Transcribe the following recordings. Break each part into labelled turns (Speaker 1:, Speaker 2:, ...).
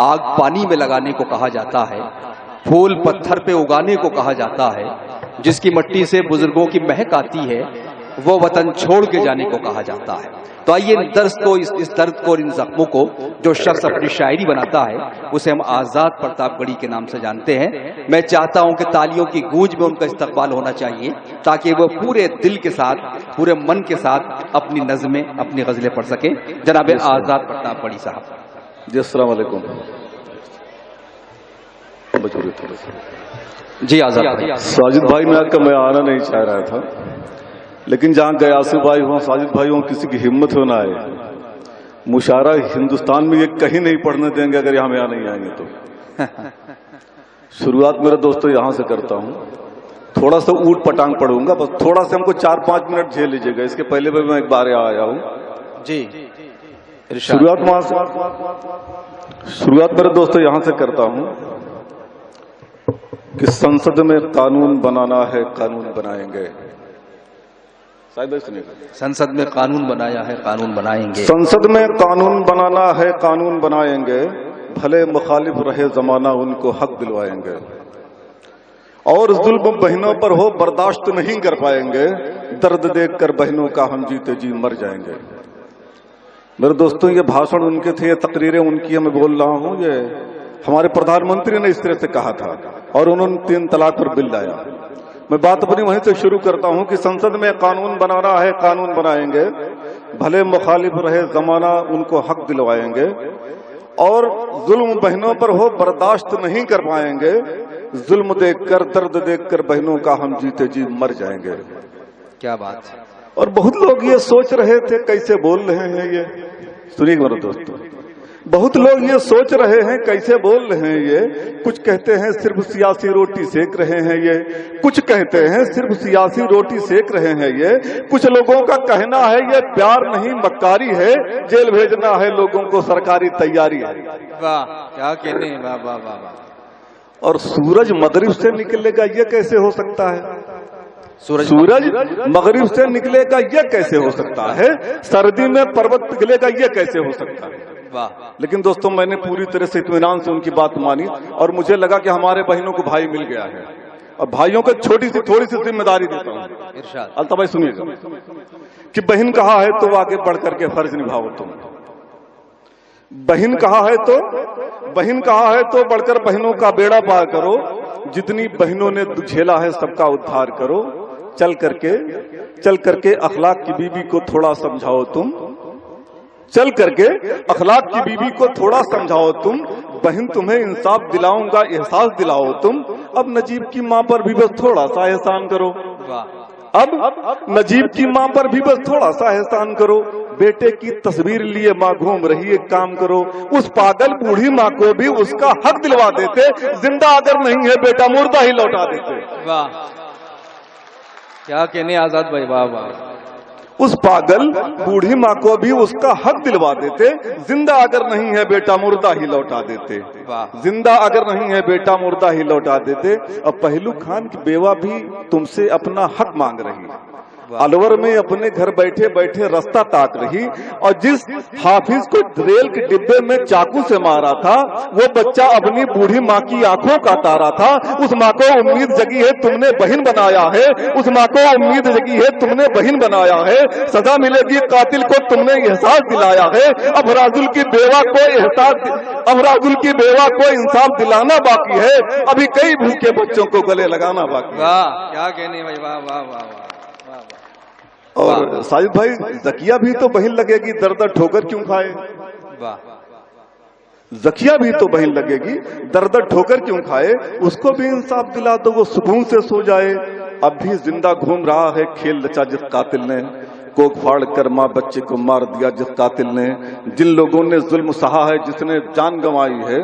Speaker 1: आग पानी में लगाने को कहा जाता है, फूल पत्थर पे उगाने को कहा जाता है, जिसकी मिट्टी से बुजुर्गों की महक आती है वो वतन छोड़ के जाने को कहा जाता है। तो आइए दर्द को, इस दर्द को, इन जख्मों को जो शख्स अपनी शायरी बनाता है उसे हम आजाद प्रतापगढ़ी के नाम से जानते हैं। मैं चाहता हूं कि तालियों की गूंज में उनका इस्तकबाल होना चाहिए ताकि वो पूरे दिल के साथ, पूरे मन के साथ अपनी नज़में, अपनी गजलें पढ़ सके। जनाब आजाद प्रतापगढ़ी साहब
Speaker 2: जी, अस्सलाम वालेकुम।
Speaker 1: जी आजाद
Speaker 2: साजिद भाई ने आकर मैं आना नहीं चाह रहा था, लेकिन जहाँ गयासु भाई हो, साजिद भाई हो, किसी की हिम्मत हो ना आए। मुशायरा हिंदुस्तान में ये कहीं नहीं पढ़ने देंगे अगर यहाँ में यहाँ नहीं आएंगे तो। शुरुआत मेरे दोस्तों यहाँ से करता हूँ, थोड़ा सा ऊट पटांग पढ़ूंगा, बस थोड़ा सा हमको 4-5 मिनट झेल लीजिएगा। इसके पहले भी मैं एक बार आया हूँ जी। शुरुआत मेरे दोस्तों यहाँ से करता हूँ कि संसद में कानून बनाना है, कानून बनाएंगे।
Speaker 1: संसद में कानून बनाया है, कानून बनाएंगे।
Speaker 2: संसद में कानून बनाना है, कानून बनाएंगे, भले मुखालिफ रहे जमाना उनको हक दिलवाएंगे। और जुल्म बहनों पर हो बर्दाश्त नहीं कर पाएंगे, दर्द देखकर बहनों का हम जीते जी मर जाएंगे। मेरे दोस्तों ये भाषण उनके थे, ये तकरीरें उनकी मैं बोल रहा हूँ। ये हमारे प्रधानमंत्री ने इस तरह से कहा था और उन्होंने 3 तलाक पर बिल लाया। मैं बात अपनी वहीं से शुरू करता हूं कि संसद में कानून बनाना है, कानून बनाएंगे, भले मुखालिफ रहे जमाना उनको हक दिलवाएंगे। और जुल्म बहनों पर हो बर्दाश्त नहीं कर पाएंगे, जुल्म देखकर, दर्द देखकर बहनों का हम जीते जी मर जाएंगे।
Speaker 1: क्या बात है।
Speaker 2: और बहुत लोग ये सोच रहे थे कैसे बोल रहे हैं ये, सुनिए मेरे दोस्तों, बहुत लोग ये सोच रहे हैं कैसे बोल रहे हैं ये। कुछ कहते हैं सिर्फ सियासी रोटी सेक रहे हैं ये, कुछ कहते हैं सिर्फ सियासी रोटी सेक रहे हैं ये। कुछ लोगों का कहना है ये प्यार नहीं मक्कारी है, जेल भेजना है लोगों को सरकारी तैयारी है।
Speaker 1: वाह क्या कहने हैं, वाह वाह वाह वाह।
Speaker 2: और सूरज मगरिब से निकलेगा ये कैसे हो सकता है? सूरज मगरिब से निकलेगा ये कैसे हो सकता है? सर्दी में पर्वत पिघलेगा ये कैसे हो सकता है? लेकिन दोस्तों मैंने पूरी तरह से इत्मीनान से उनकी बात मानी और मुझे लगा कि हमारे बहनों को भाई मिल गया है। और भाइयों को थोड़ी सी जिम्मेदारी देता हूँ। अल्ताफ भाई सुनिएगा कि बहन कहा है तो आगे बढ़ करके फर्ज निभाओ तुम। बहन कहा है तो बढ़कर बहनों का बेड़ा पार करो। जितनी बहनों ने झेला है सबका उद्धार करो। चल करके अखलाक की बीबी को थोड़ा समझाओ तुम। चल करके अखलाक की बीबी को थोड़ा समझाओ तुम। बहन तुम्हें इंसाफ दिलाऊंगा, एहसास दिलाओ तुम। अब नजीब की माँ पर भी बस थोड़ा सा एहसान करो। अब नजीब की माँ पर भी बस थोड़ा सा एहसान करो। बेटे की तस्वीर लिए माँ घूम रही, एक काम करो, उस पागल बूढ़ी माँ को भी उसका हक दिलवा देते। जिंदा अगर नहीं है बेटा मुर्दा ही लौटा देते।
Speaker 1: वाह क्या कहने आजाद भाई, वाह वाह।
Speaker 2: उस पागल बूढ़ी माँ को भी उसका हक दिलवा देते। जिंदा अगर नहीं है बेटा मुर्दा ही लौटा देते। जिंदा अगर नहीं है बेटा मुर्दा ही लौटा देते। अब पहलू खान की बेवा भी तुमसे अपना हक मांग रही। अलवर में अपने घर बैठे बैठे रास्ता ताक रही। और जिस हाफिज को रेल के डिब्बे में चाकू से मारा था वो बच्चा अपनी बूढ़ी माँ की आंखों का तारा था। उस माँ को उम्मीद जगी है तुमने बहन बनाया है। उस माँ को उम्मीद जगी है तुमने बहन बनाया है। सजा मिलेगी कातिल को तुमने एहसास दिलाया है। अब राजुल की बेवा को इंसाफ दिलाना बाकी है। अभी कई भूखे बच्चों को गले लगाना बाकी है।
Speaker 1: वाह क्या कहने भाई, वाह वाह वाह।
Speaker 2: और साजिद भाई जकिया भी तो बहन लगेगी, दर दर ठोकर क्यों खाए? जकिया भी तो बहन लगेगी, दर दर ठोकर क्यों खाए? उसको भी इंसाफ दिला दो, वो सुकून से सो जाए। अब भी जिंदा घूम रहा है खेल रचा जिस कातिल ने। कोक फाड़ कर माँ बच्चे को मार दिया जिस कातिल ने। जिन लोगों ने जुल्म सहा है जिसने जान गंवाई है।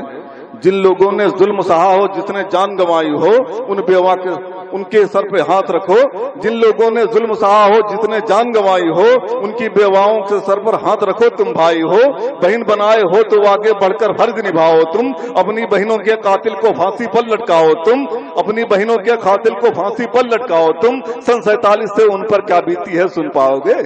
Speaker 2: जिन लोगों ने जुल्म सहा हो जिसने जान गंवाई हो, उन बेवा के उनके सर पे हाथ रखो। जिन लोगों ने जुल्म सहा हो जिसने जान गंवाई हो, उनकी बेवाओं के सर पर हाथ रखो। तुम भाई हो, बहन बनाए हो तो आगे बढ़कर फर्ज निभाओ तुम। अपनी बहनों के कातिल को फांसी पर लटकाओ तुम। अपनी बहनों के कातिल को फांसी पर लटकाओ तुम। सन 47 से उन पर क्या बीती है सुन पाओगे।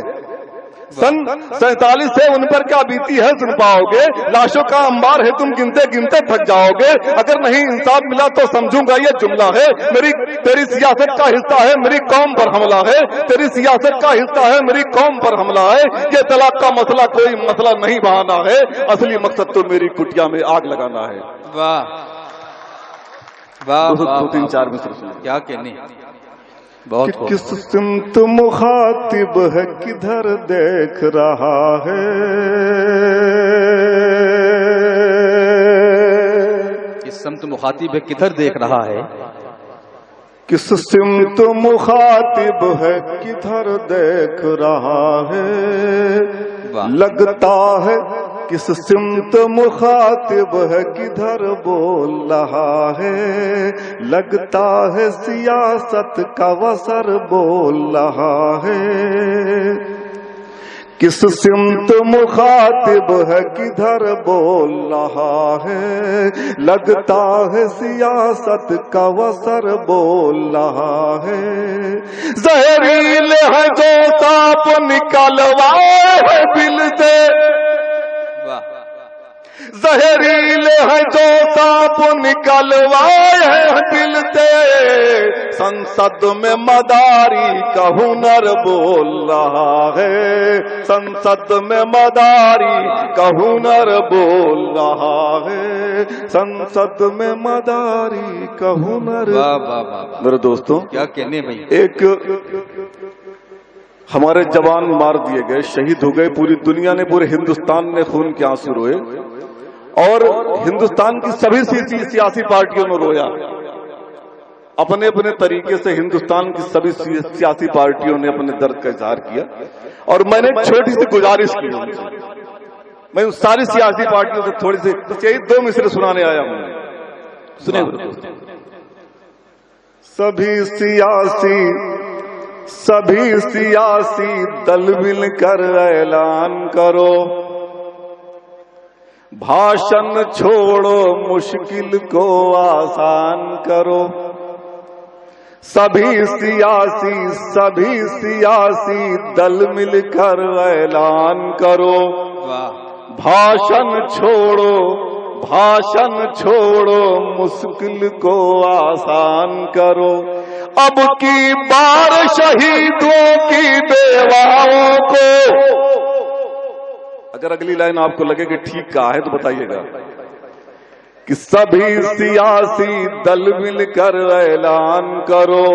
Speaker 2: सन 47 से उन पर क्या बीती है सुन पाओगे, लाशों का अंबार है तुम गिनते गिनते थक जाओगे। अगर नहीं इंसाफ मिला तो समझूंगा ये जुमला है, तेरी सियासत का हिस्सा है मेरी कौम पर हमला है, तेरी सियासत का हिस्सा है मेरी कौम पर हमला है। ये तलाक का मसला कोई मसला नहीं बहाना है, असली मकसद तो मेरी कुटिया में आग लगाना है।
Speaker 1: वाह वाह,
Speaker 2: 2-3-4 मिसर
Speaker 1: क्या कहने, बहुत
Speaker 2: कि किस सिमत मुखातिब है किधर देख रहा है,
Speaker 1: किस सिमत मुखातिब है किधर देख रहा है,
Speaker 2: किस सिमत मुखातिब है किधर देख रहा है, लगता है किस सिमत मुखातिब है किधर बोल रहा है, लगता है सियासत का वसर बोल रहा है। किस सिमत मुखातिब है किधर बोल रहा है, लगता है सियासत का वसर बोल रहा है। जहरील है जो सांप निकलवाए है बिल से, जहरील है जो सांप निकलवाए है दिल से, संसद में मदारी का हुनर बोल रहा है, संसद में मदारी का हुनर बोल रहा है, संसद में मदारी का हुनर।
Speaker 1: वाह वाह वाह
Speaker 2: मेरे दोस्तों,
Speaker 1: क्या कहने भाई,
Speaker 2: एक हमारे जवान मार दिए गए, शहीद हो गए, पूरी दुनिया ने, पूरे हिंदुस्तान ने खून के आंसू रोए और हिंदुस्तान की सभी सियासी पार्टियों ने रोया। अपने अपने तरीके से हिंदुस्तान की सभी सियासी पार्टियों ने अपने दर्द का इजहार किया। और मैंने एक छोटी सी गुजारिश की, मैं उन सारी सियासी पार्टियों से थोड़ी सी बस यही 2 मिसरे सुनाने आया हूं, सुनिए। सभी सियासी दल मिलकर ऐलान करो, भाषण छोड़ो मुश्किल को आसान करो। सभी सियासी दल मिलकर ऐलान करो, भाषण छोड़ो मुश्किल को आसान करो। अब की बार शहीदों की बेवाओं को, अगर अगली लाइन आपको लगे कि ठीक कहा है तो बताइएगा, कि सभी सियासी दल मिलकर ऐलान करो,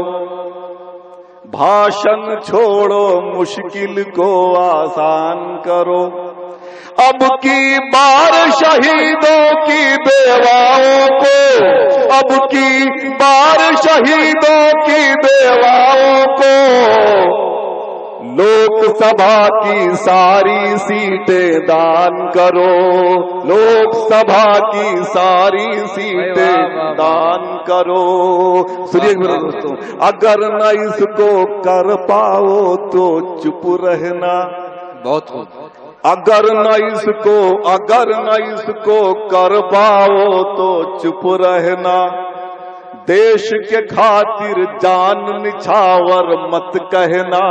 Speaker 2: भाषण छोड़ो मुश्किल को आसान करो। अब की बार शहीदों की बेवाओं को, अब की बार शहीदों की बेवाओं को, लोकसभा की सारी सीटें दान करो, लोकसभा की सारी सीटें दान करो। सुनिए मेरे दोस्तों, अगर न इसको कर पाओ तो चुप रहना,
Speaker 1: बहुत खूब।
Speaker 2: अगर न इसको कर पाओ तो चुप रहना, देश के खातिर जान निछावर मत कहना।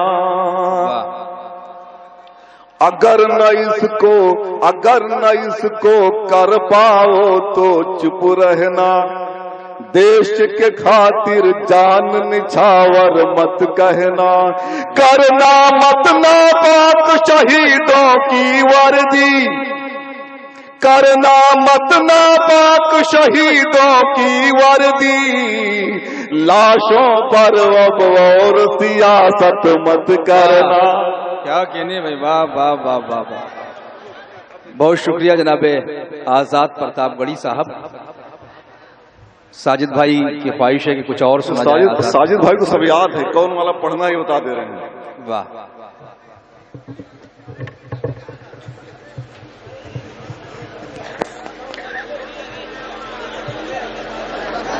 Speaker 2: अगर न इसको कर पाओ तो चुप रहना, देश के खातिर जान निछावर मत कहना। करना मत नापाक शहीदों की वर्दी, करना मत नापाक शहीदों की वर्दी, लाशों पर अब और सियासत मत करना।
Speaker 1: क्या कहने भाई, वाह वाह वाह वाह वाह, बहुत शुक्रिया जनाबे आजाद प्रतापगढ़ी साहब। साजिद भाई की ख्वाहिश है कि कुछ और सुना जाए।
Speaker 2: साजिद भाई को सब याद है, कौन वाला पढ़ना ही बता दे रहे हैं।
Speaker 1: वाह,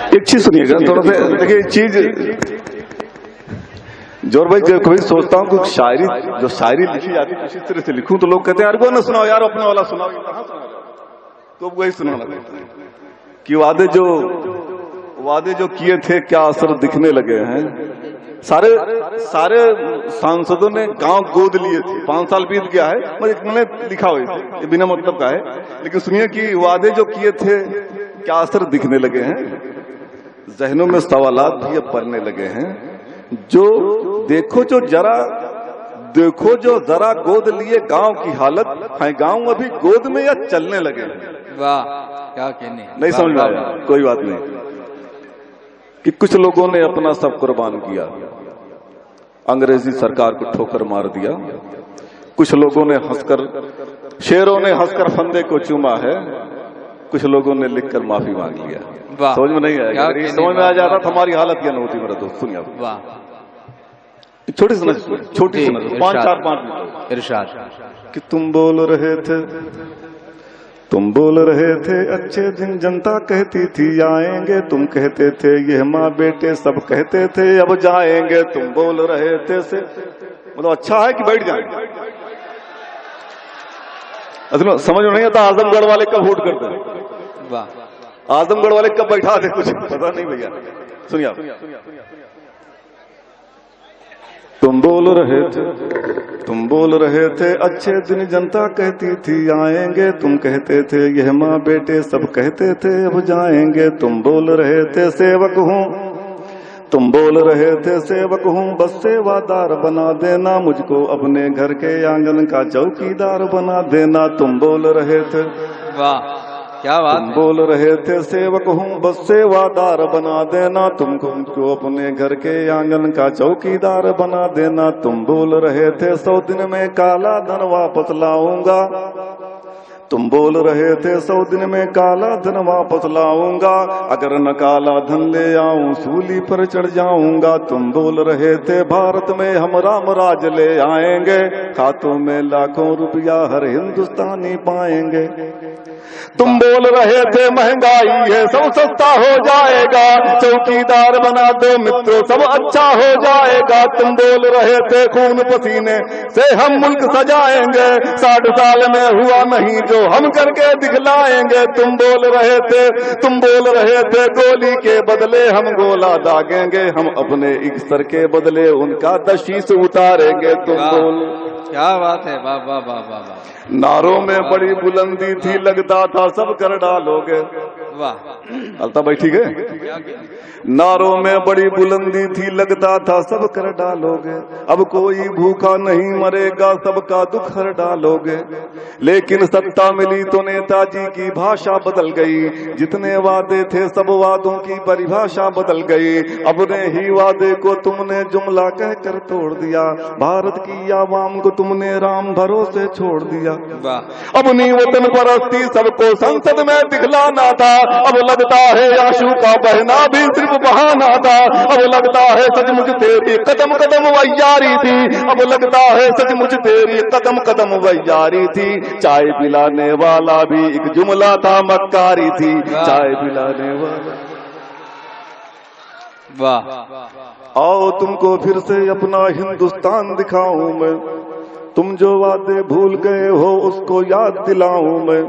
Speaker 2: एक चीज सुनिएगा थोड़ा सा, देखिए चीज जोर भाई, कभी सोचता हूँ कि शायरी, जो शायरी लिखी जाती है किसी तरह से लिखूं तो लोग कहते हैं यार वो ना सुनाओ यार, अपने वाला सुनाओ, तो वही सुनाना कि वादे जो किए थे क्या असर दिखने लगे हैं, सारे सारे सांसदों ने गांव गोद लिए थे। 5 साल बीत गया है, मैंने लिखा हुआ है, ये बिना मतलब का है, लेकिन सुनिए कि वादे जो किए थे क्या असर दिखने लगे हैं। जहनों में सवालात भी अब पड़ने लगे हैं। जो देखो जो जरा गोद लिए गांव की हालत है, गांव अभी गोद में या चलने लगे हैं।
Speaker 1: वाह क्या कहने,
Speaker 2: नहीं समझ में आया, कोई बात नहीं। कि कुछ लोगों ने अपना सब कुर्बान किया, अंग्रेजी सरकार को ठोकर मार दिया। कुछ लोगों ने हंसकर, शेरों ने हंसकर फंदे को चूमा है, कुछ लोगों ने लिखकर माफी मांग लिया। समझ में नहीं आया, समझ में आ जाता तो हमारी हालत क्या होती मेरा दोस्त। सुनिए छोटी सी नजर, छोटी सी नजर, 5 मिनट
Speaker 1: इरशाद
Speaker 2: कि तुम बोल रहे थे अच्छे दिन, जनता कहती थी आएंगे, तुम कहते थे ये माँ बेटे सब कहते थे अब जाएंगे। तुम बोल रहे थे से मतलब अच्छा है कि बैठ जाएंगे। असल समझ में नहीं आता आजमगढ़ वाले कब वोट करते हैं,
Speaker 1: वाह
Speaker 2: आजमगढ़ वाले कब बैठा थे, कुछ पता नहीं भैया। सुनिए आप, तुम बोल रहे थे अच्छे दिन, जनता कहती थी आएंगे, तुम कहते थे यह माँ बेटे सब कहते थे अब जाएंगे। तुम बोल रहे थे सेवक हूँ, बस सेवादार बना देना, मुझको अपने घर के आंगन का चौकीदार बना देना। तुम बोल रहे थे,
Speaker 1: वाह क्या बात,
Speaker 2: तुम बोल रहे थे सेवक हूँ बस सेवादार बना देना, तुमको अपने घर के आंगन का चौकीदार बना देना। तुम बोल रहे थे 100 दिन में काला धन वापस लाऊंगा, तुम बोल रहे थे 100 दिन में काला धन वापस लाऊंगा, अगर न काला धन ले आऊं सूली पर चढ़ जाऊंगा। तुम बोल रहे थे भारत में हम राम राज ले आएंगे, खातों में लाखों रुपया हर हिंदुस्तानी पाएंगे। तुम बोल रहे थे महंगाई है सब सस्ता हो जाएगा, चौकीदार बना दो मित्रों सब अच्छा हो जाएगा। तुम बोल रहे थे खून पसीने से हम मुल्क सजाएंगे, 60 साल में हुआ नहीं जो हम करके दिखलाएंगे। तुम बोल रहे थे गोली के बदले हम गोला दागेंगे, हम अपने एक सर के बदले उनका दशीस उतारेंगे। तुम बोल,
Speaker 1: क्या बात है, वाह वाह वाह वाह वाह।
Speaker 2: नारों में बड़ी बुलंदी थी लगता था सब कर डालोगे,
Speaker 1: वाह
Speaker 2: अलता भाई ठीक है। नारों में बड़ी बुलंदी थी लगता था सब कर डालोगे, अब कोई भूखा नहीं मरेगा सबका दुख हर डालोगे। लेकिन सत्ता मिली तो नेताजी की भाषा बदल गई, जितने वादे थे सब वादों की परिभाषा बदल गई। अपने ही वादे को तुमने जुमला कहकर तोड़ दिया, भारत की आवाम को तुमने राम भरोसे छोड़ दिया। अपनी वतन परस्ती सबको संसद में दिखलाना था, अब लगता है आंसू का बहना भी सिर्फ बहाना था। अब लगता है सचमुच तेरी कदम कदम वैयारी थी, अब लगता है सचमुच तेरी कदम कदम वैयारी थी। चाय पिलाने वाला भी एक जुमला था मक्कारी थी, चाय पिलाने वाला।
Speaker 1: वाह,
Speaker 2: आओ तुमको फिर से अपना हिंदुस्तान दिखाऊं मैं, तुम जो वादे भूल गए हो उसको याद दिलाऊं मैं।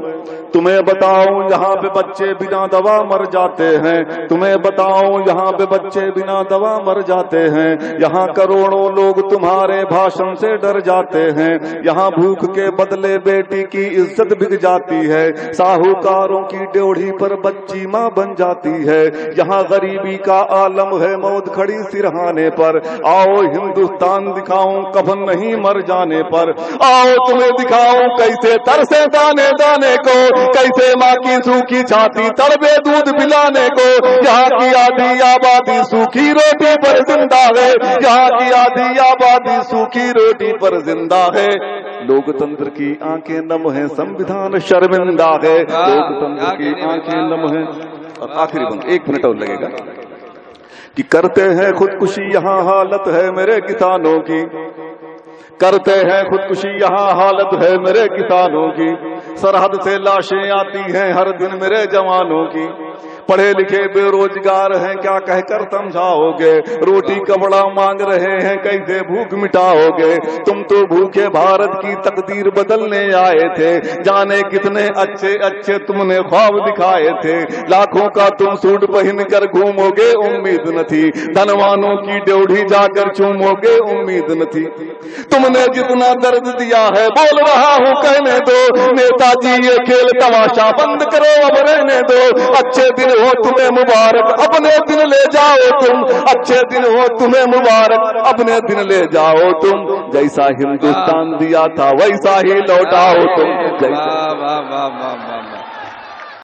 Speaker 2: तुम्हें बताऊं यहाँ पे बच्चे बिना दवा मर जाते हैं, तुम्हें बताऊं यहाँ पे बच्चे बिना दवा मर जाते हैं। यहाँ करोड़ों लोग तुम्हारे भाषण से डर जाते हैं, यहाँ भूख के बदले बेटी की इज्जत बिक जाती है, साहूकारों की ड्योढ़ी पर बच्ची माँ बन जाती है। यहाँ गरीबी का आलम है मौत खड़ी सिरहाने पर, आओ हिंदुस्तान दिखाऊं कफन नहीं मर जाने पर। आओ तुम्हें दिखाऊं कैसे तरसे दाने दाने को, कैसे माँ की सूखी छाती तड़पे दूध पिलाने को। यहाँ की आधी आबादी सूखी रोटी पर जिंदा है, यहाँ की आधी आबादी सूखी रोटी पर जिंदा है। लोकतंत्र की आंखें नम है, संविधान शर्मिंदा है, लोकतंत्र की आंखें नम है। और आखिरी बंद 1 मिनट और लगेगा कि करते हैं खुदकुशी यहाँ हालत है मेरे किसानों की, करते हैं खुदकुशी यहाँ हालत है मेरे किसानों की। सरहद से लाशें आती हैं हर दिन मेरे जवानों की, पढ़े लिखे बेरोजगार हैं, क्या कहकर समझाओगे? रोटी कपड़ा मांग रहे हैं, कैसे भूख मिटाओगे? तुम तो भूखे भारत की तकदीर बदलने आए थे, जाने कितने अच्छे अच्छे तुमने ख्वाब दिखाए थे। लाखों का तुम सूट पहन कर घूमोगे, उम्मीद न थी। धनवानों की ड्योढ़ी जाकर चूमोगे, उम्मीद न थी। तुमने जितना दर्द दिया है, बोल रहा हूँ कहने दो। नेताजी ये खेल तमाशा बंद करो, अब रहने दो। अच्छे दिन हो तुम्हें मुबारक, अपने दिन ले जाओ तुम। अच्छे दिन हो तुम्हें मुबारक, अपने दिन ले जाओ तुम। जैसा हिंदुस्तान दिया था वैसा ही लौटाओ तुम।
Speaker 1: वाह वाह वाह वाह वाह।